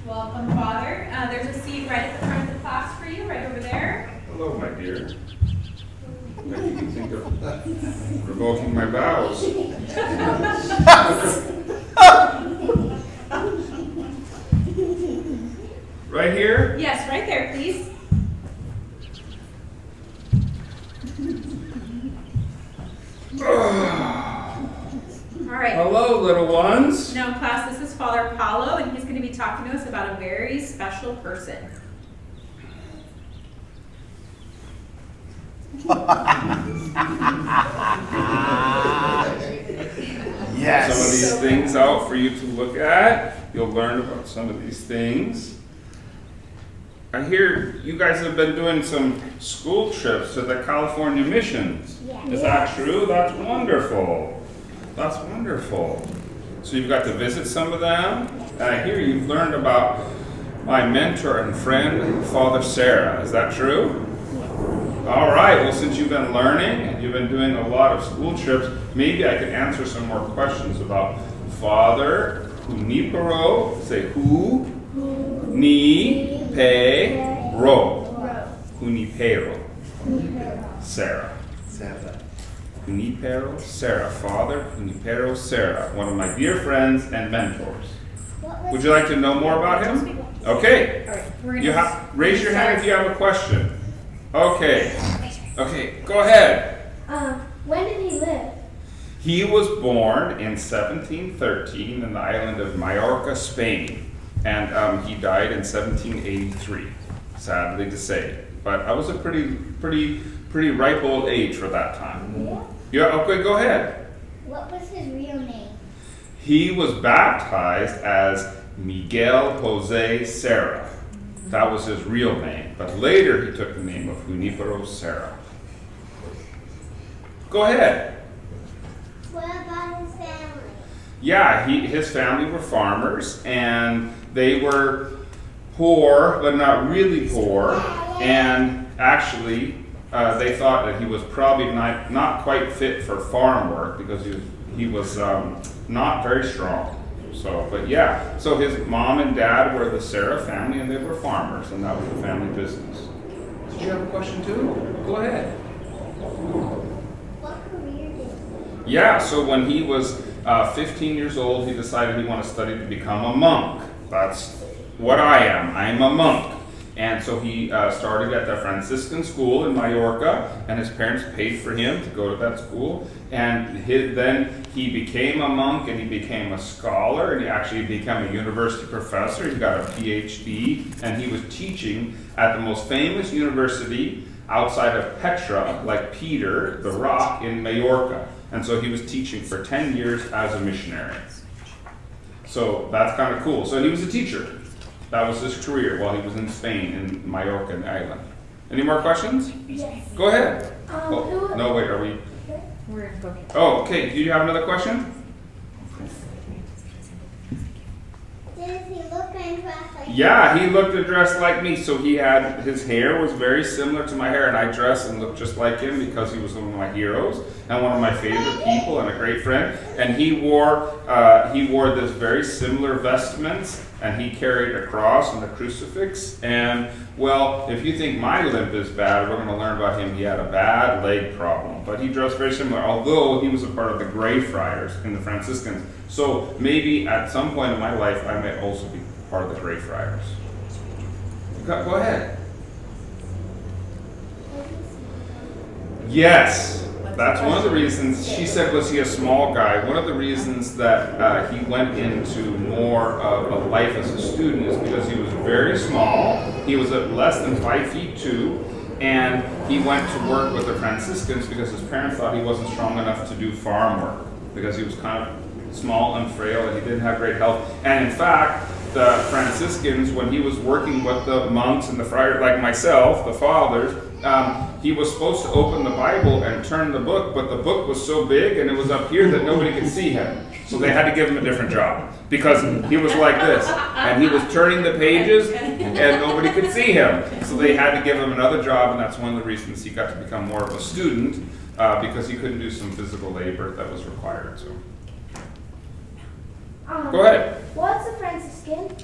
Welcome, Father. There's a seat right at the front of the class for you, right over there. Hello, my dear. Maybe you can think of revoking my vows. Right here? Yes, right there, please. All right. Hello, little ones. Now, class, this is Father Paulo, and he's going to be talking to us about a very special person. Yes. Some of these things out for you to look at. You'll learn about some of these things. I hear you guys have been doing some school trips to the California missions. Yeah. Is that true? That's wonderful. That's wonderful. So you've got to visit some of them. And I hear you've learned about my mentor and friend, Father Serra. Is that true? All right, well, since you've been learning and you've been doing a lot of school trips, maybe I could answer some more questions about Father Junipero. Say who, ni, pe, ro. Junipero. Serra. Junipero Serra. Father Junipero Serra, one of my dear friends and mentors. Would you like to know more about him? Okay. All right, You raise your hand if you have a question. Okay, go ahead. When did he live? He was born in 1713 in the island of Majorca, Spain, and he died in 1783, sadly to say. But I was a pretty ripe old age for that time. Yeah, okay, go ahead. What was his real name? He was baptized as Miguel Jose Serra. That was his real name, but later he took the name of Junipero Serra. Go ahead. What about his family? Yeah, his family were farmers, and they were poor, but not really poor. And actually, they thought that he was probably not quite fit for farm work because he was not very strong. So his mom and dad were the Serra family, and they were farmers, and that was the family business. Did you have a question too? Go ahead. What career did he? Yeah, so when he was 15 years old, he decided he wanted to study to become a monk. That's what I am. I'm a monk. And so he started at the Franciscan school in Majorca, and his parents paid for him to go to that school. And then he became a monk, and he became a scholar, and he actually became a university professor. He got a PhD, and he was teaching at the most famous university outside of Petra, like Peter, the rock in Majorca. And so he was teaching for 10 years as a missionary. So that's kind of cool. So he was a teacher. That was his career while he was in Spain, in Majorca, and the island. Any more questions? Yes. Go ahead. No, wait, are we? We're in focus. Oh, okay. Do you have another question? Did he look and dress like Yeah, he looked and dressed like me. So his hair was very similar to my hair, and I dressed and looked just like him because he was one of my heroes and one of my favorite people and a great friend. And he wore this very similar vestments, and he carried a cross and a crucifix. And well, if you think my limp is bad, we're going to learn about him. He had a bad leg problem, but he dressed very similar, although he was a part of the Grey Friars in the Franciscans. So maybe at some point in my life, I may also be part of the Grey Friars. Go ahead. Yes, that's one of the reasons. She said, was he a small guy? One of the reasons that he went into more of a life as a student is because he was very small. He was at less than 5'2", and he went to work with the Franciscans because his parents thought he wasn't strong enough to do farm work because he was kind of small and frail, and he didn't have great health. And in fact, the Franciscans, when he was working with the monks and the friars, like myself, the fathers, he was supposed to open the Bible and turn the book, but the book was so big and it was up here that nobody could see him. So they had to give him a different job because he was like this, and he was turning the pages and nobody could see him. So they had to give him another job, and that's one of the reasons he got to become more of a student because he couldn't do some physical labor that was required. So. Go ahead. What's a Franciscan?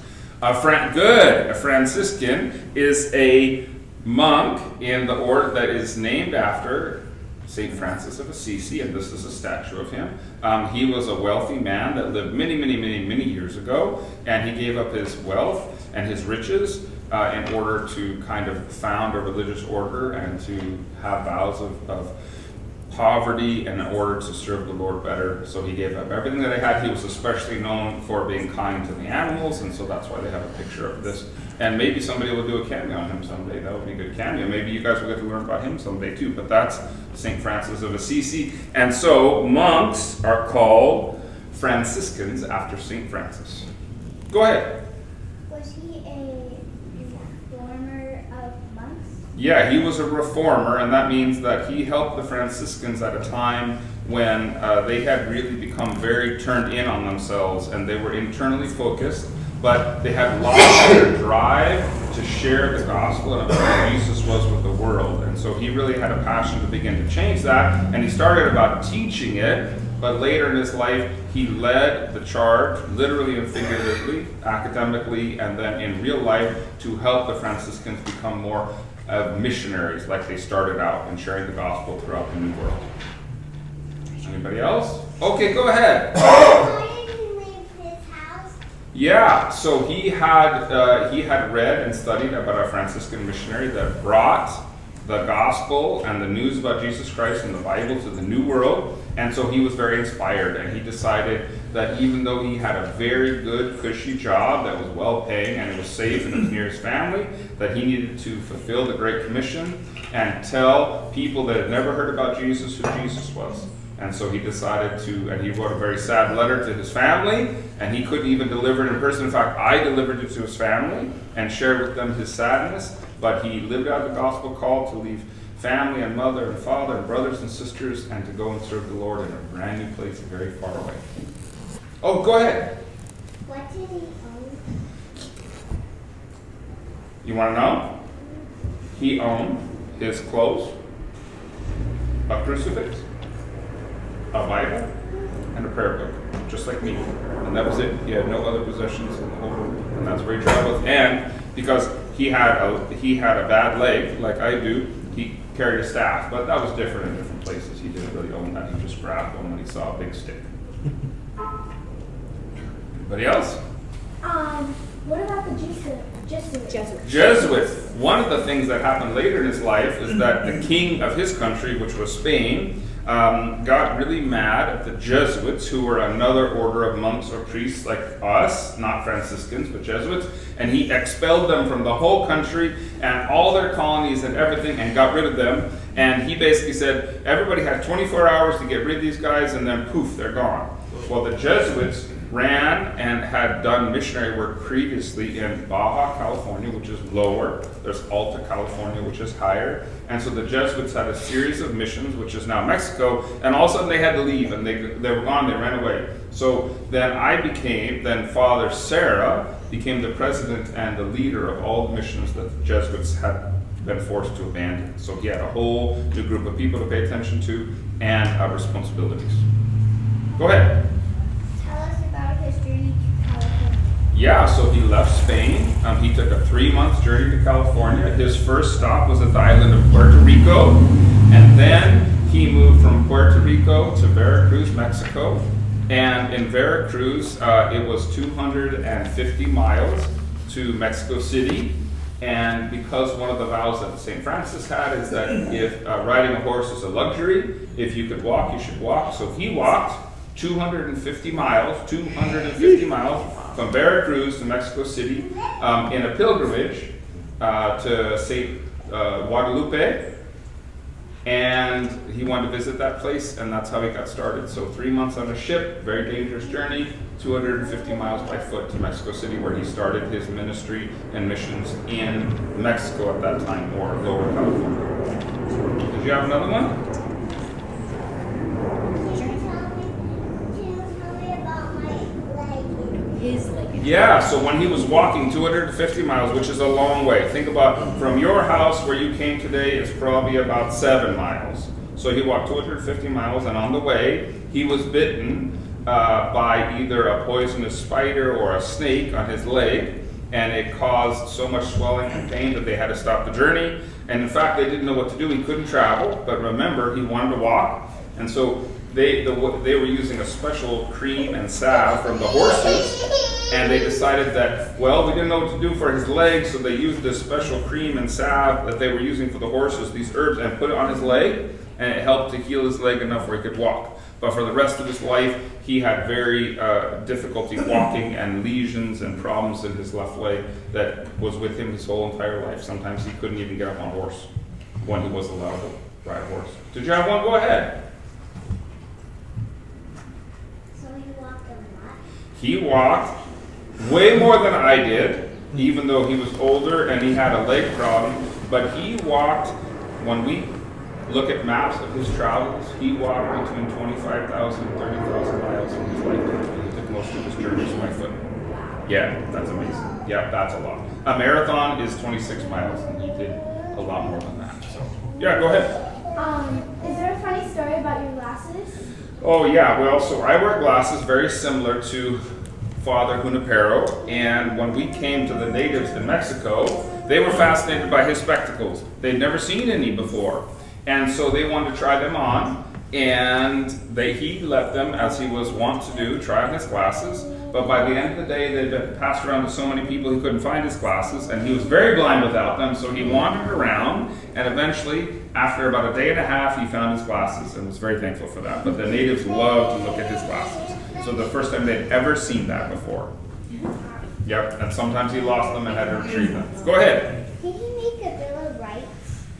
Good. A Franciscan is a monk in the order that is named after St. Francis of Assisi, and this is a statue of him. He was a wealthy man that lived many, many, many, many years ago, and he gave up his wealth and his riches in order to kind of found a religious order and to have vows of poverty in order to serve the Lord better. So he gave up everything that he had. He was especially known for being kind to the animals, and so that's why they have a picture of this. And maybe somebody will do a cameo on him someday. That would be a good cameo. Maybe you guys will get to learn about him someday too. But that's St. Francis of Assisi. And so monks are called Franciscans after St. Francis. Go ahead. Was he a reformer of monks? Yeah, he was a reformer, and that means that he helped the Franciscans at a time when they had really become very turned in on themselves, and they were internally focused, but they had lost their drive to share the gospel and who Jesus was with the world. And so he really had a passion to begin to change that, and he started about teaching it, but later in his life, he led the charge, literally and figuratively, academically, and then in real life, to help the Franciscans become more missionaries, like they started out in sharing the gospel throughout the New World. Anybody else? Okay, go ahead. Why did he leave his house? Yeah, so he had read and studied about a Franciscan missionary that brought the gospel and the news about Jesus Christ and the Bible to the New World, and so he was very inspired, and he decided that even though he had a very good, cushy job that was well-paying and it was safe and it was near his family, that he needed to fulfill the Great Commission and tell people that had never heard about Jesus who Jesus was. And so he decided to, and he wrote a very sad letter to his family, and he couldn't even deliver it in person. In fact, I delivered it to his family and shared with them his sadness, but he lived out the gospel call to leave family and mother and father and brothers and sisters and to go and serve the Lord in a brand new place very far away. Oh, go ahead. What did he own? You want to know? He owned his clothes, a crucifix, a Bible, and a prayer book, just like me. And that was it. He had no other possessions in the whole world, and that's where he traveled. And because he had a bad leg, like I do, he carried a staff, but that was different in different places. He didn't really own that. He just grabbed one when he saw a big stick. Anybody else? What about the Jesuits? Jesuits. One of the things that happened later in his life is that the king of his country, which was Spain, got really mad at the Jesuits, who were another order of monks or priests like us, not Franciscans, but Jesuits, and he expelled them from the whole country and all their colonies and everything and got rid of them. And he basically said, everybody had 24 hours to get rid of these guys, and then poof, they're gone. Well, the Jesuits ran and had done missionary work previously in Baja California, which is lower. There's Alta California, which is higher. And so the Jesuits had a series of missions, which is now Mexico, and all of a sudden they had to leave, and they were gone, they ran away. So then Father Serra became the president and the leader of all the missions that the Jesuits had been forced to abandon. So he had a whole new group of people to pay attention to and responsibilities. Go ahead. Tell us about his journey to California. Yeah, so he left Spain. He took a 3-month journey to California. His first stop was at the island of Puerto Rico, and then he moved from Puerto Rico to Veracruz, Mexico. And in Veracruz, it was 250 miles to Mexico City. And because one of the vows that St. Francis had is that if riding a horse is a luxury, if you could walk, you should walk. So he walked 250 miles from Veracruz to Mexico City in a pilgrimage to St. Guadalupe. And he wanted to visit that place, and that's how he got started. So 3 months on a ship, very dangerous journey, 250 miles by foot to Mexico City, where he started his ministry and missions in Mexico at that time, or Lower California. Did you have another one? His leg. Yeah, so when he was walking 250 miles, which is a long way. Think about from your house where you came today, it's probably about 7 miles. So he walked 250 miles, and on the way, he was bitten by either a poisonous spider or a snake on his leg. and it caused so much swelling and pain that they had to stop the journey. And in fact, they didn't know what to do. He couldn't travel, but remember, he wanted to walk, and so they were using a special cream and salve from the horses, and they decided that, well, we didn't know what to do for his legs, so they used this special cream and salve that they were using for the horses, these herbs, and put it on his leg, and it helped to heal his leg enough where he could walk. But for the rest of his life, he had very difficulty walking and lesions and problems in his left leg that was with him his whole entire life. Sometimes he couldn't even get up on a horse when he was allowed to ride a horse. Did you have one? Go ahead. He walked way more than I did, even though he was older and he had a leg problem. But he walked, when we look at maps of his travels, he walked between 25,000 and 30,000 miles in his lifetime. He took most of his journeys by foot. Yeah, that's amazing. Yeah, that's a lot. A marathon is 26 miles, and he did a lot more than that. So, yeah, go ahead. Is there a funny story about your glasses? Oh yeah, well, so I wear glasses very similar to Father Junipero, and when we came to the natives in Mexico, they were fascinated by his spectacles. They'd never seen any before, and so they wanted to try them on, and he let them, as he was wont to do, try on his glasses. But by the end of the day, they'd been passed around to so many people he couldn't find his glasses, and he was very blind without them, so he wandered around, and eventually, after about a day and a half, he found his glasses and was very thankful for that. But the natives loved to look at his glasses. So the first time they'd ever seen that before. Yep, and sometimes he lost them and had to retrieve them. Go ahead. Did he make a Bill of Rights?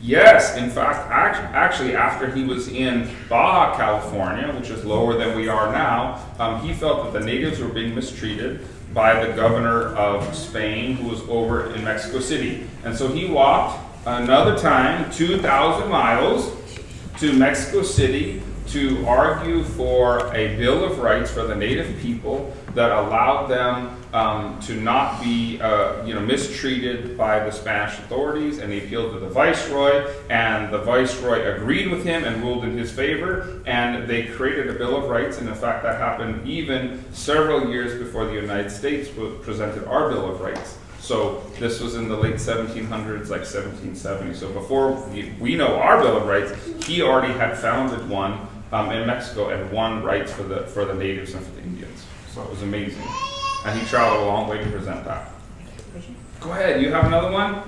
Yes, in fact, actually after he was in Baja California, which is lower than we are now, he felt that the natives were being mistreated by the governor of Spain, who was over in Mexico City. And so he walked another time, 2,000 miles, to Mexico City to argue for a Bill of Rights for the native people that allowed them to not be mistreated by the Spanish authorities, and he appealed to the viceroy, and the viceroy agreed with him and ruled in his favor, and they created a Bill of Rights, and in fact that happened even several years before the United States presented our Bill of Rights. So this was in the late 1700s, like 1770. So before we know our Bill of Rights, he already had founded one in Mexico and won rights for the natives and for the Indians. So it was amazing. And he traveled a long way to present that. Go ahead, you have another one?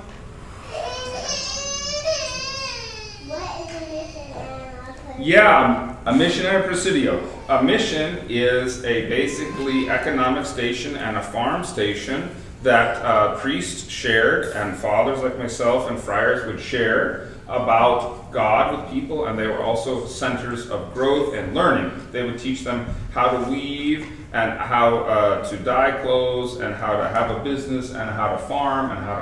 What is a mission and Yeah, a missionary presidio. A mission is a basically economic station and a farm station that priests shared, and fathers like myself and friars would share about God with people, and they were also centers of growth and learning. They would teach them how to weave and how to dye clothes and how to have a business and how to farm and how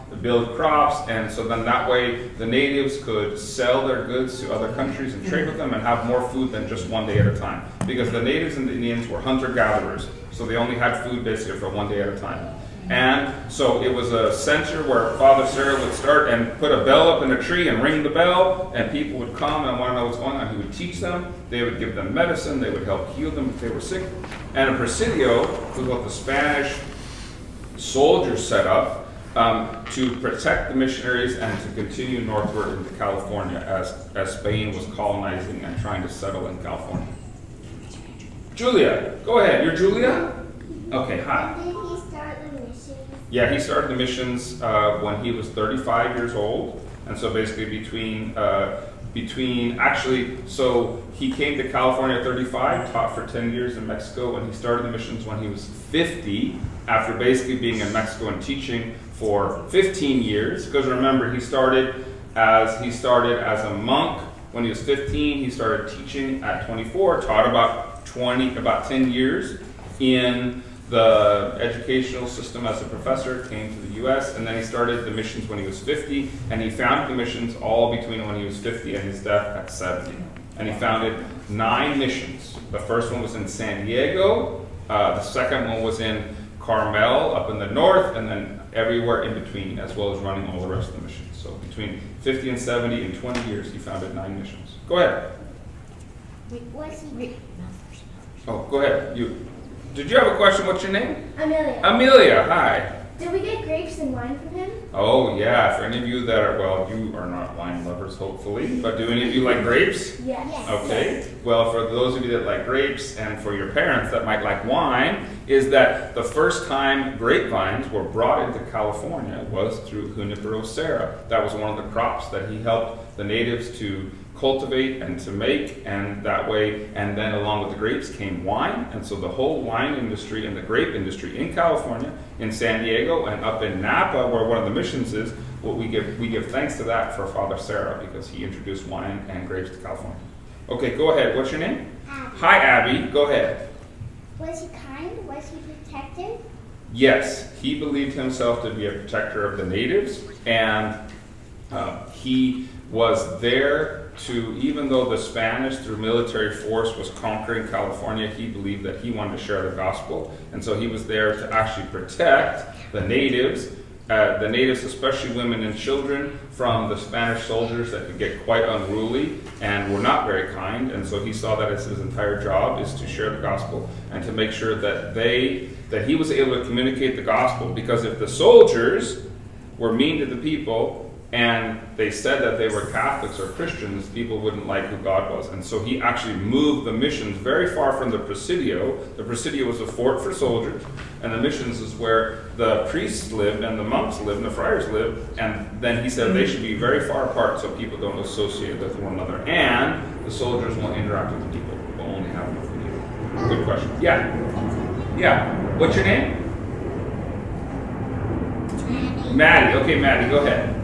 to build crops, and so then that way the natives could sell their goods to other countries and trade with them and have more food than just one day at a time. Because the natives and the Indians were hunter-gatherers, so they only had food basically for one day at a time. And so it was a center where Father Serra would start and put a bell up in a tree and ring the bell, and people would come and want to know what's going on. He would teach them, they would give them medicine, they would help heal them if they were sick. And a presidio was what the Spanish soldiers set up to protect the missionaries and to continue northward into California as Spain was colonizing and trying to settle in California. Julia, go ahead. You're Julia? Okay, hi. Did he start the mission? Yeah, he started the missions when he was 35 years old, and so basically so he came to California at 35, taught for 10 years in Mexico, and he started the missions when he was 50, after basically being in Mexico and teaching for 15 years. Because remember, he started as a monk when he was 15. He started teaching at 24, taught about 10 years in the educational system as a professor, came to the U.S., and then he started the missions when he was 50, and he founded the missions all between when he was 50 and his death at 70. And he founded 9 missions. The first one was in San Diego, the second one was in Carmel up in the north, and then everywhere in between, as well as running all the rest of the missions. So between 50 and 70 in 20 years, he founded 9 missions. Go ahead. Oh, go ahead. Did you have a question? What's your name? Amelia. Amelia, hi. Did we get grapes and wine from him? Oh yeah, for any of you that are, well, you are not wine lovers, hopefully, but do any of you like grapes? Yes. Okay, well, for those of you that like grapes and for your parents that might like wine, is that the first time grapevines were brought into California was through Serra. That was one of the crops that he helped the natives to cultivate and to make, and that way, and then along with the grapes came wine, and so the whole wine industry and the grape industry in California, in San Diego, and up in Napa, where one of the missions is, well, we give thanks to that for Father Serra because he introduced wine and grapes to California. Okay, go ahead. What's your name? Abby. Hi, Abby. Go ahead. Was he kind? Was he protective? Yes, he believed himself to be a protector of the natives, and he was there to, even though the Spanish through military force was conquering California, he believed that he wanted to share the gospel, and so he was there to actually protect the natives, especially women and children, from the Spanish soldiers that could get quite unruly and were not very kind, and so he saw that as his entire job is to share the gospel and to make sure that he was able to communicate the gospel, because if the soldiers were mean to the people and they said that they were Catholics or Christians, people wouldn't like who God was. And so he actually moved the missions very far from the Presidio. The Presidio was a fort for soldiers, and the missions is where the priests lived and the monks lived and the friars lived. And then he said they should be very far apart so people don't associate with one another. And the soldiers won't interact with the people. They'll only have them with the people. Good question. Yeah. Yeah. What's your name? Maddie. Okay, Maddie, go ahead.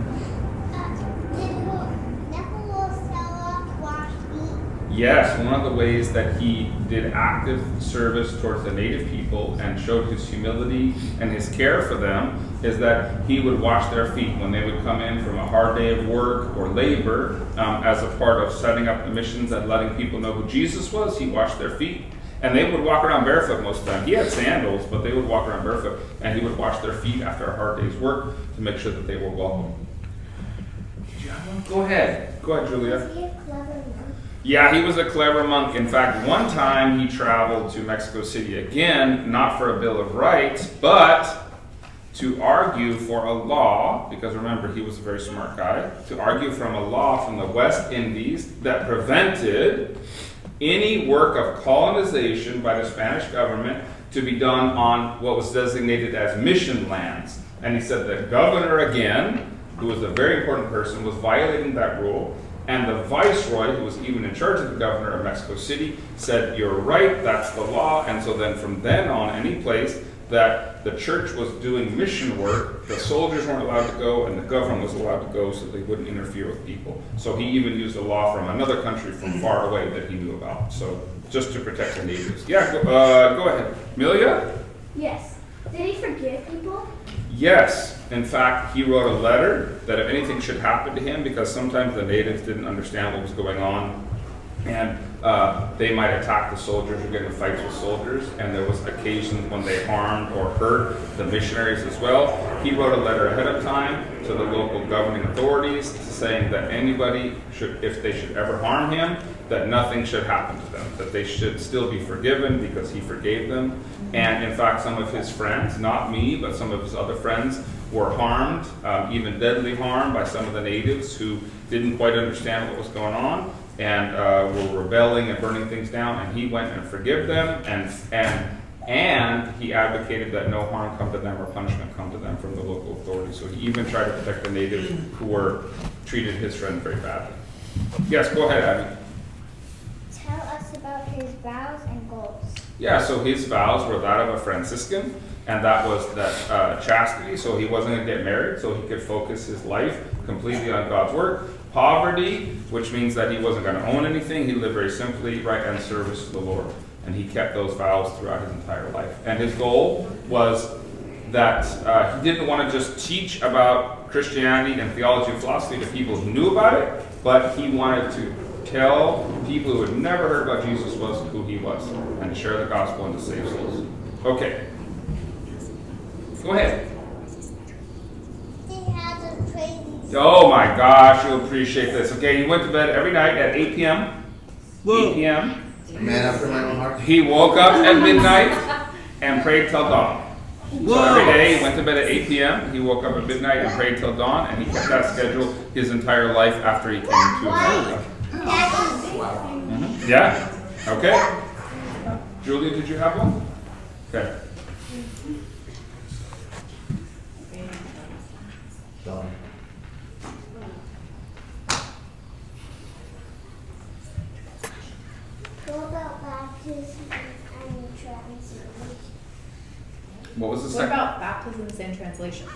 Yes, one of the ways that he did active service towards the native people and showed his humility and his care for them is that he would wash their feet when they would come in from a hard day of work or labor, as a part of setting up the missions and letting people know who Jesus was. He washed their feet. And they would walk around barefoot most of the time. He had sandals, but they would walk around barefoot, and he would wash their feet after a hard day's work to make sure that they were welcome. Go ahead. Go ahead, Julia. Was he a clever monk? Yeah, he was a clever monk. In fact, one time he traveled to Mexico City again, not for a Bill of Rights, but to argue for a law, because remember, he was a very smart guy, to argue from a law from the West Indies that prevented any work of colonization by the Spanish government to be done on what was designated as mission lands. And he said the governor, again, who was a very important person, was violating that rule. And the viceroy, who was even in charge of the governor of Mexico City, said, "You're right, that's the law." And so then from then on, any place that the church was doing mission work, the soldiers weren't allowed to go and the government was allowed to go so they wouldn't interfere with people. So he even used a law from another country from far away that he knew about. So just to protect the natives. Yeah, go ahead. Amelia? Yes. Did he forgive people? Yes. In fact, he wrote a letter that if anything should happen to him, because sometimes the natives didn't understand what was going on, and they might attack the soldiers or get in fights with soldiers, and there was occasions when they harmed or hurt the missionaries as well. He wrote a letter ahead of time to the local governing authorities saying that anybody should, if they should ever harm him, that nothing should happen to them, that they should still be forgiven because he forgave them. And in fact, some of his friends, not me, but some of his other friends, were harmed, even deadly harm, by some of the natives who didn't quite understand what was going on and were rebelling and burning things down. And he went and forgave them, and he advocated that no harm come to them or punishment come to them from the local authorities. So he even tried to protect the natives who were treated his friend very badly. Yes, go ahead, Abby. Tell us about his vows and goals. Yeah, so his vows were that of a Franciscan, and that was that chastity, so he wasn't going to get married, so he could focus his life completely on God's work. Poverty, which means that he wasn't going to own anything. He lived very simply, right, and service to the Lord. And he kept those vows throughout his entire life. And his goal was that he didn't want to just teach about Christianity and theology and philosophy to people who knew about it, but he wanted to tell people who had never heard about Jesus who he was, and share the gospel and to save souls. Okay. Go ahead. He has a crazy. Oh my gosh, you'll appreciate this. Okay, he went to bed every night at 8 p.m. 8 p.m. A man after my own heart. He woke up at midnight and prayed till dawn. So every day he went to bed at 8 p.m. He woke up at midnight and prayed till dawn, and he kept that schedule his entire life after he came to America. Yeah? Okay. Julia, did you have one? Okay. What about baptism and translation? What was the What second? about baptisms and translations?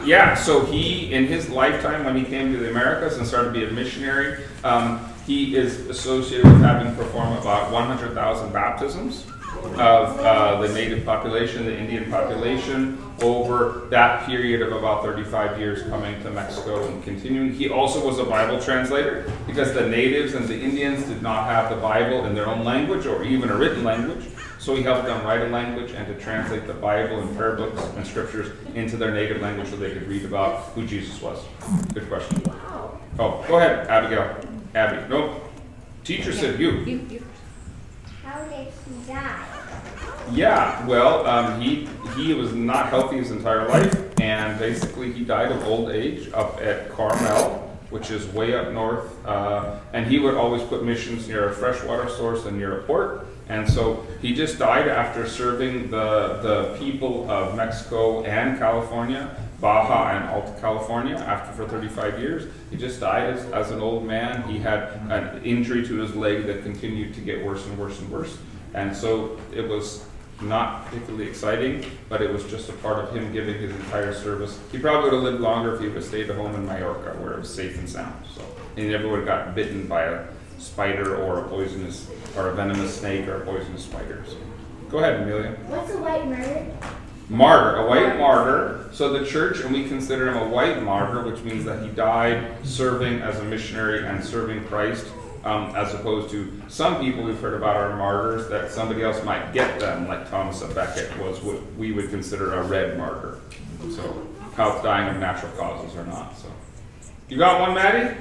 Yeah, so he, in his lifetime, when he came to the Americas and started to be a missionary, he is associated with having performed about 100,000 baptisms of the native population, the Indian population, over that period of about 35 years coming to Mexico and continuing. He also was a Bible translator because the natives and the Indians did not have the Bible in their own language or even a written language. So he helped them write a language and to translate the Bible and prayer books and scriptures into their native language so they could read about who Jesus was. Good question. Oh, go ahead, Abigail. Abby. Nope. Teacher said you. How did he die? Yeah, well, he was not healthy his entire life, and basically he died of old age up at Carmel, which is way up north, and he would always put missions near a freshwater source and near a port, and so he just died after serving the people of Mexico and California, Baja and Alta California, after for 35 years. He just died as an old man. He had an injury to his leg that continued to get worse and worse and worse, and so it was not particularly exciting, but it was just a part of him giving his entire service. He probably would have lived longer if he would have stayed at home in Mallorca, where it was safe and sound. So he never would have gotten bitten by a spider or a poisonous or a venomous snake or a poisonous spider. So go ahead, Amelia. What's a white murder? Martyr, a white martyr. So the church, and we consider him a white martyr, which means that he died serving as a missionary and serving Christ. As opposed to some people we've heard about are martyrs that somebody else might get them, like Thomas of Becket was what we would consider a red martyr. So, how dying of natural causes or not. So, you got one, Maddie?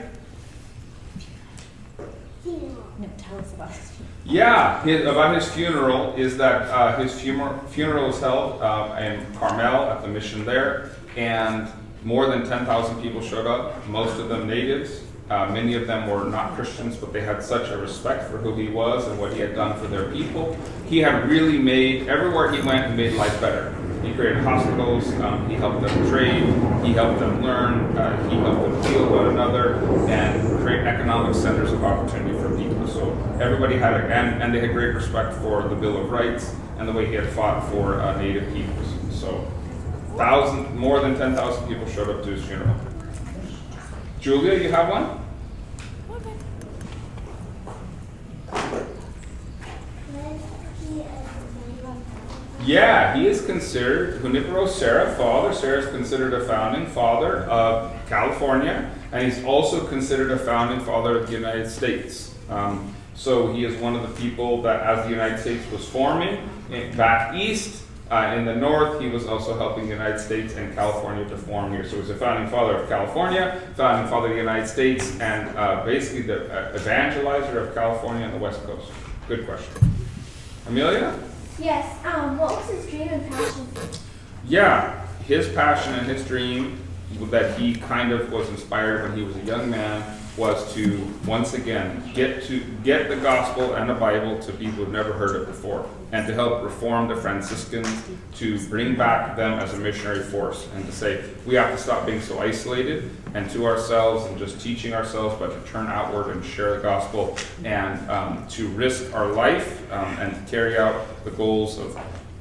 No, tell us about his funeral. Yeah, about his funeral is that his funeral was held in Carmel at the mission there, and more than 10,000 people showed up, most of them natives. Many of them were not Christians, but they had such a respect for who he was and what he had done for their people. He had really made, everywhere he went, he made life better. He created hospitals, he helped them trade, he helped them learn, he helped them heal one another, and create economic centers of opportunity for people. So everybody had, and they had great respect for the Bill of Rights and the way he had fought for Native peoples. So more than 10,000 people showed up to his funeral. Julia, you have one? Yeah, he is considered, Junipero Serra, father. Serra is considered a founding father of California, and he's also considered a founding father of the United States. So he is one of the people that, as the United States was forming back east, in the north, he was also helping the United States and California to form here. So he's a founding father of California, founding father of the United States, and basically the evangelizer of California and the West Coast. Good question. Amelia? Yes. What was his dream and passion? Yeah, his passion and his dream that he kind of was inspired when he was a young man was to, once again, get the gospel and the Bible to people who've never heard it before, and to help reform the Franciscans, to bring back them as a missionary force, and to say, we have to stop being so isolated and to ourselves and just teaching ourselves, but to turn outward and share the gospel, and to risk our life and to carry out the goals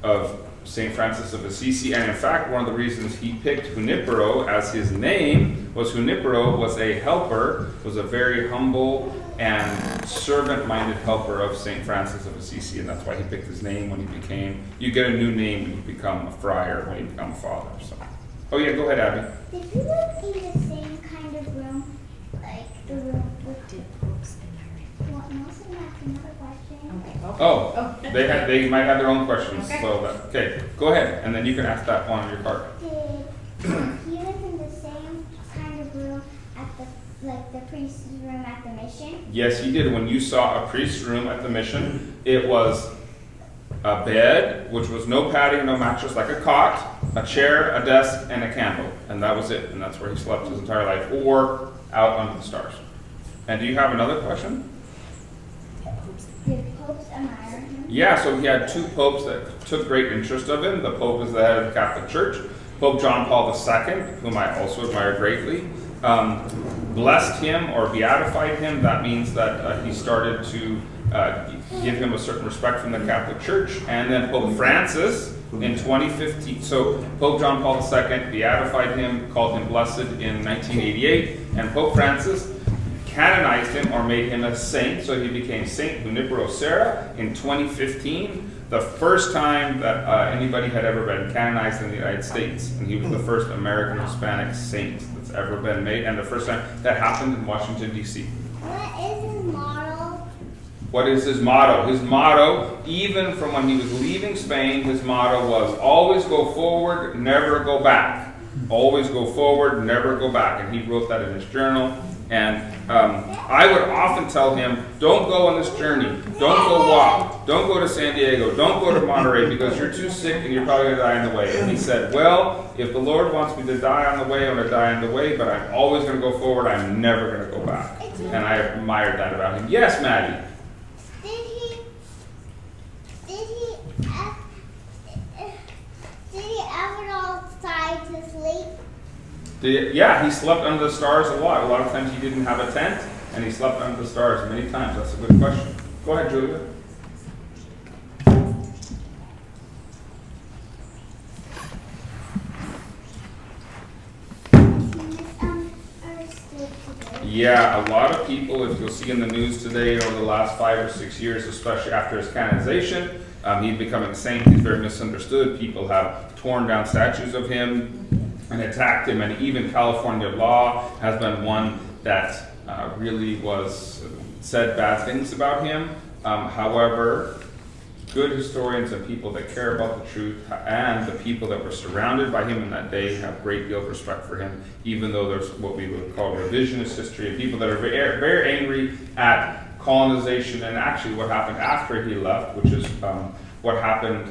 of St. Francis of Assisi. And in fact, one of the reasons he picked Junipero as his name was Junipero was a helper, was a very humble and servant-minded helper of St. Francis of Assisi, and that's why he picked his name when he became, you get a new name when you become a friar, when you become a father. So, oh yeah, go ahead, Abby. Did you live in the same kind of room, like the room with Books and what? Most of them have another question. Oh, they might have their own questions. Okay. So okay, go ahead, and then you can ask that one on your card. Did you live in the same kind of room at the priest's room at the mission? Yes, he did. When you saw a priest's room at the mission, it was a bed, which was no padding, no mattress, like a cot, a chair, a desk, and a candle. And that was it. And that's where he slept his entire life, or out under the stars. And do you have another question? Did popes admire him? Yeah, so he had two popes that took great interest of him. The Pope is the head of the Catholic Church. Pope John Paul II, whom I also admire greatly, blessed him or beatified him. That means that he started to give him a certain respect from the Catholic Church. And then Pope Francis in 2015, so Pope John Paul II beatified him, called him blessed in 1988, and Pope Francis canonized him or made him a saint, so he became Saint Junipero Serra in 2015, the first time that anybody had ever been canonized in the United States, and he was the first American Hispanic saint that's ever been made, and the first time that happened in Washington, D.C. What is his motto? What is his motto? His motto, even from when he was leaving Spain, his motto was always go forward, never go back. Always go forward, never go back. And he wrote that in his journal. And I would often tell him, don't go on this journey. Don't go walk. Don't go to San Diego. Don't go to Monterey because you're too sick and you're probably going to die on the way. And he said, well, if the Lord wants me to die on the way, I'm going to die on the way, but I'm always going to go forward. I'm never going to go back. And I admired that about him. Yes, Maddie? Did he ever outside to sleep? Yeah, he slept under the stars a lot. A lot of times he didn't have a tent, and he slept under the stars many times. That's a good question. Go ahead, Julia. Yeah, a lot of people, if you'll see in the news today over the last 5 or 6 years, especially after his canonization, he's becoming a saint. He's very misunderstood. People have torn down statues of him and attacked him, and even California law has been one that really said bad things about him. However, good historians and people that care about the truth and the people that were surrounded by him in that day have a great deal of respect for him, even though there's what we would call revisionist history and people that are very, very angry at colonization and actually what happened after he left, which is what happened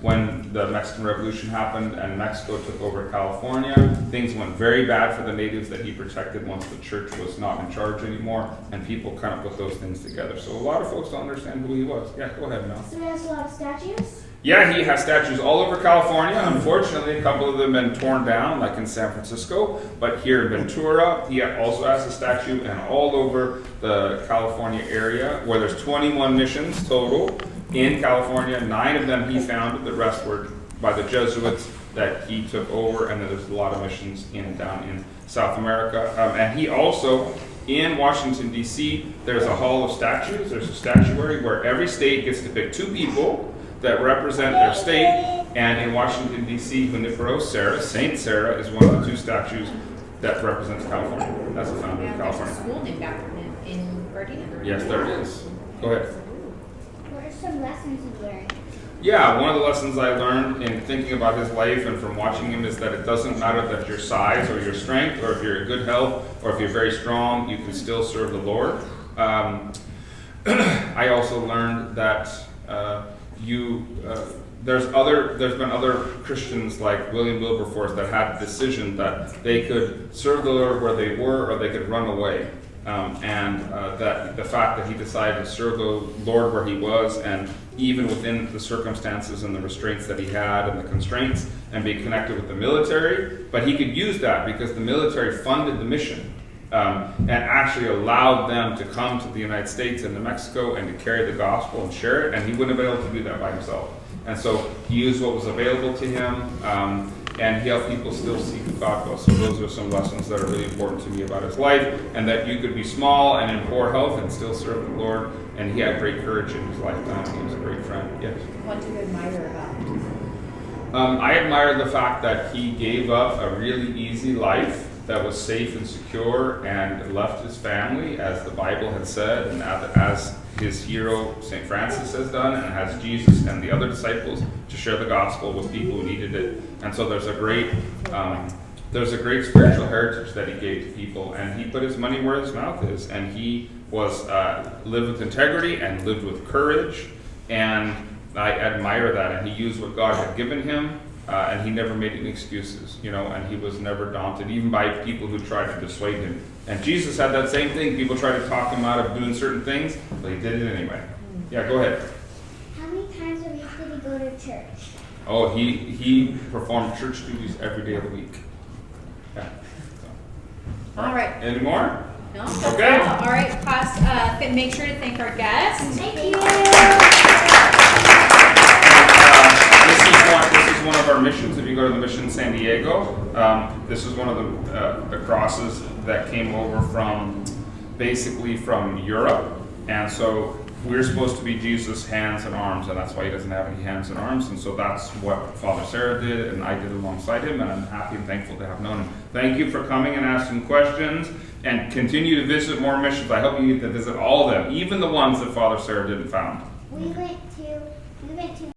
when the Mexican Revolution happened and Mexico took over California. Things went very bad for the natives that he protected once the church was not in charge anymore, and people kind of put those things together. So a lot of folks don't understand who he was. Yeah, go ahead, Mel. So he has a lot of statues? Yeah, he has statues all over California. Unfortunately, a couple of them have been torn down, like in San Francisco, but here in Ventura, he also has a statue, and all over the California area, where there's 21 missions total in California. 9 of them he founded, the rest were by the Jesuits that he took over, and then there's a lot of missions down in South America. And he also, in Washington, D.C., there's a hall of statues. There's a statuary where every state gets to pick 2 people that represent their state, and in Washington, D.C., Junipero Serra, Saint Serra, is one of the 2 statues that represents California. That's the founder of There's a California. school named after him in Gardena. Yes, there is. Go ahead. What are some lessons you learned? Yeah, one of the lessons I learned in thinking about his life and from watching him is that it doesn't matter that your size or your strength, or if you're in good health, or if you're very strong, you can still serve the Lord. I also learned that there's been other Christians like William Wilberforce that had the decision that they could serve the Lord where they were, or they could run away. That the fact that he decided to serve the Lord where he was, and even within the circumstances and the restraints that he had and the constraints, and be connected with the military, but he could use that because the military funded the mission. And actually allowed them to come to the United States and to Mexico and to carry the gospel and share it, and he wouldn't have been able to do that by himself. And so he used what was available to him, and he helped people still see who God was. So those are some lessons that are really important to me about his life, and that you could be small and in poor health and still serve the Lord, and he had great courage in his lifetime. He was a great friend. Yes? What do you admire about him? I admire the fact that he gave up a really easy life that was safe and secure, and left his family, as the Bible had said, and as his hero St. Francis has done, and has Jesus and the other disciples, to share the gospel with people who needed it. And so there's a great spiritual heritage that he gave to people, and he put his money where his mouth is, and he was lived with integrity and lived with courage, and I admire that, and he used what God had given him, and he never made any excuses, and he was never daunted, even by people who tried to dissuade him. And Jesus had that same thing. People tried to talk him out of doing certain things, but he did it anyway. Yeah, go ahead. How many times a week did he go to church? Oh, he performed church duties every day of the week. Yeah. So. All right. Any more? No? That's Okay. all right, class, make sure to thank our guests. Thank you. This is one of our missions. If you go to the mission San Diego, this is one of the crosses that came over basically from Europe, and so we're supposed to be Jesus' hands and arms, and that's why he doesn't have any hands and arms, and so that's what Father Serra did, and I did alongside him, and I'm happy and thankful to have known him. Thank you for coming and asking questions, and continue to visit more missions. I hope you get to visit all of them, even the ones that Father Serra didn't found. We went to